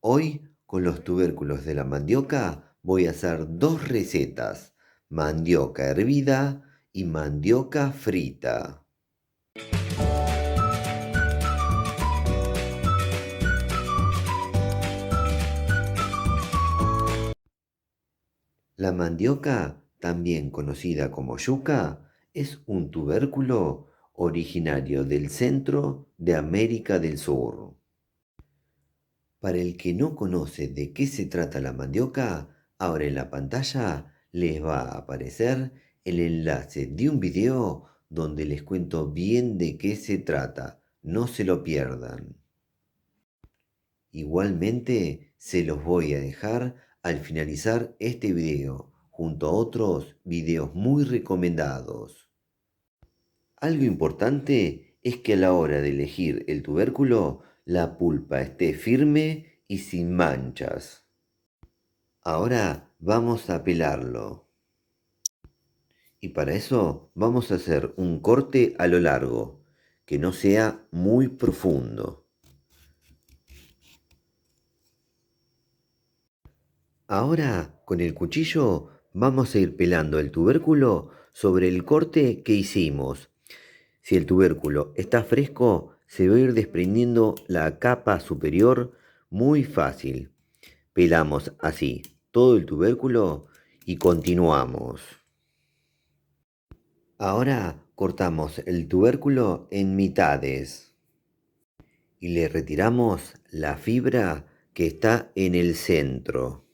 Hoy, con los tubérculos de la mandioca, voy a hacer dos recetas: mandioca hervida y mandioca frita. La mandioca, también conocida como yuca, es un tubérculo originario del centro de América del Sur. Para el que no conoce de qué se trata la mandioca, ahora en la pantalla les va a aparecer el enlace de un video donde les cuento bien de qué se trata. No se lo pierdan. Igualmente se los voy a dejar al finalizar este video, junto a otros videos muy recomendados. Algo importante es que a la hora de elegir el tubérculo, la pulpa esté firme y sin manchas. Ahora vamos a pelarlo. Y para eso vamos a hacer un corte a lo largo, que no sea muy profundo. Ahora con el cuchillo vamos a ir pelando el tubérculo sobre el corte que hicimos. Si el tubérculo está fresco, se va a ir desprendiendo la capa superior muy fácil. Pelamos así todo el tubérculo y continuamos. Ahora cortamos el tubérculo en mitades y le retiramos la fibra que está en el centro.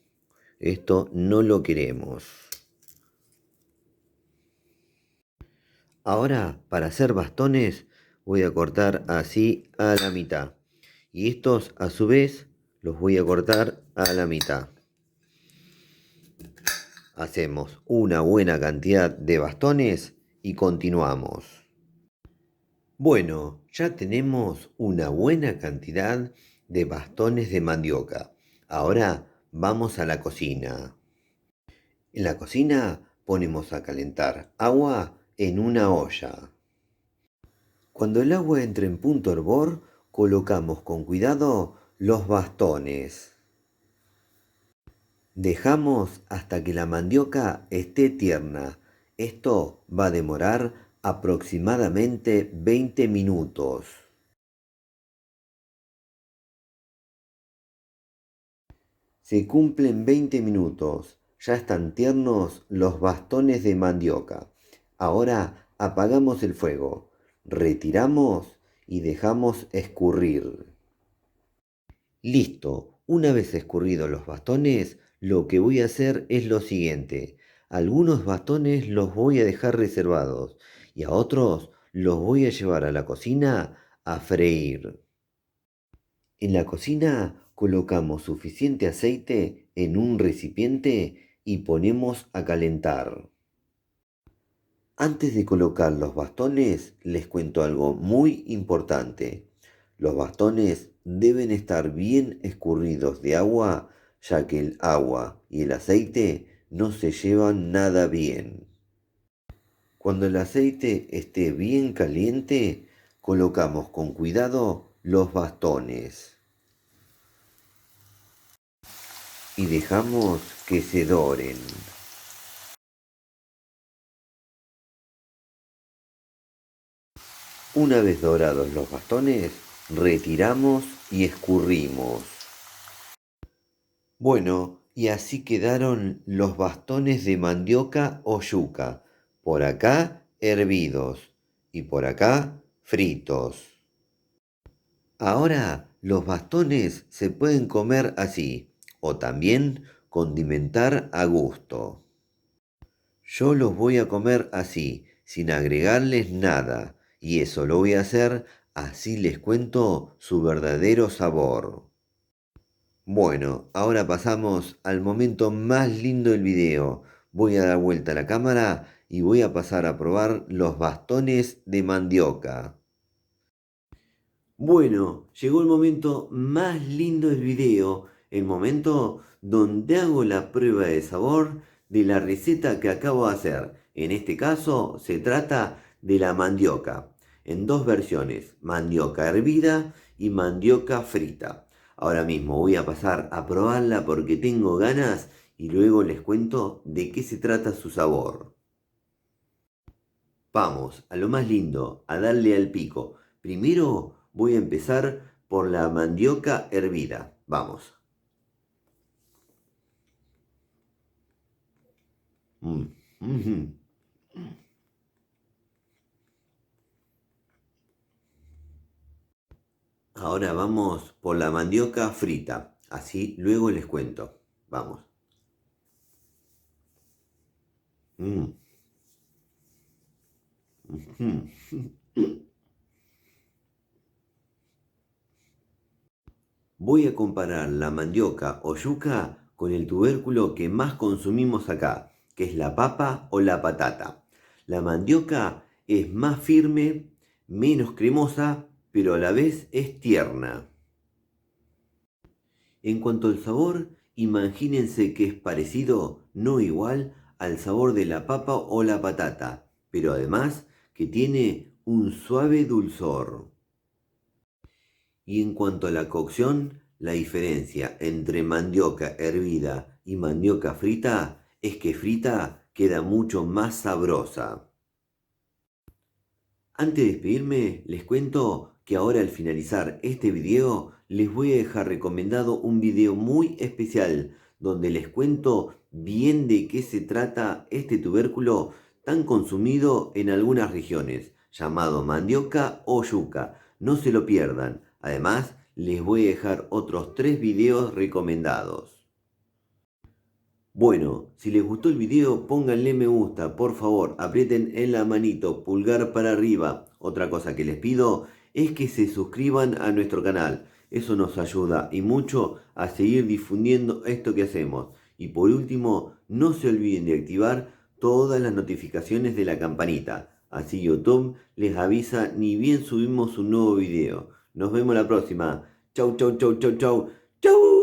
Esto no lo queremos. Ahora, para hacer bastones, voy a cortar así a la mitad. Y estos, a su vez, los voy a cortar a la mitad. Hacemos una buena cantidad de bastones y continuamos. Bueno, ya tenemos una buena cantidad de bastones de mandioca. Ahora vamos a la cocina. En la cocina ponemos a calentar agua en una olla. Cuando el agua entre en punto hervor, colocamos con cuidado los bastones. Dejamos hasta que la mandioca esté tierna. Esto va a demorar aproximadamente 20 minutos. Se cumplen 20 minutos. Ya están tiernos los bastones de mandioca. Ahora apagamos el fuego, retiramos y dejamos escurrir. Listo, una vez escurridos los bastones, lo que voy a hacer es lo siguiente. Algunos bastones los voy a dejar reservados y a otros los voy a llevar a la cocina a freír. En la cocina colocamos suficiente aceite en un recipiente y ponemos a calentar. Antes de colocar los bastones, les cuento algo muy importante. Los bastones deben estar bien escurridos de agua, ya que el agua y el aceite no se llevan nada bien. Cuando el aceite esté bien caliente, colocamos con cuidado los bastones y dejamos que se doren. Una vez dorados los bastones, retiramos y escurrimos. Bueno, y así quedaron los bastones de mandioca o yuca. Por acá hervidos y por acá fritos. Ahora los bastones se pueden comer así o también condimentar a gusto. Yo los voy a comer así, sin agregarles nada, y eso lo voy a hacer así les cuento su verdadero sabor. Bueno, ahora pasamos al momento más lindo del video. Voy a dar vuelta a la cámara y voy a pasar a probar los bastones de mandioca. Bueno, llegó el momento más lindo del video, el momento donde hago la prueba de sabor de la receta que acabo de hacer. En este caso se trata de la mandioca, en dos versiones, mandioca hervida y mandioca frita. Ahora mismo voy a pasar a probarla porque tengo ganas y luego les cuento de qué se trata su sabor. Vamos, a lo más lindo, a darle al pico. Primero voy a empezar por la mandioca hervida. Vamos. Mm, mhm. Ahora vamos por la mandioca frita. Así luego les cuento. Vamos. Mm, mhm. Voy a comparar la mandioca o yuca con el tubérculo que más consumimos acá, que es la papa o la patata. La mandioca es más firme, menos cremosa, pero a la vez es tierna. En cuanto al sabor, imagínense que es parecido, no igual, al sabor de la papa o la patata, pero además que tiene un suave dulzor. Y en cuanto a la cocción, la diferencia entre mandioca hervida y mandioca frita es que frita queda mucho más sabrosa. Antes de despedirme, les cuento que ahora al finalizar este video les voy a dejar recomendado un video muy especial donde les cuento bien de qué se trata este tubérculo tan consumido en algunas regiones, llamado mandioca o yuca. No se lo pierdan. Además, les voy a dejar otros 3 videos recomendados. Bueno, si les gustó el video, pónganle me gusta, por favor, aprieten en la manito, pulgar para arriba. Otra cosa que les pido es que se suscriban a nuestro canal. Eso nos ayuda y mucho a seguir difundiendo esto que hacemos. Y por último, no se olviden de activar todas las notificaciones de la campanita. Así YouTube les avisa ni bien subimos un nuevo video. Nos vemos la próxima. Chau, chau, chau, chau, chau. Chau.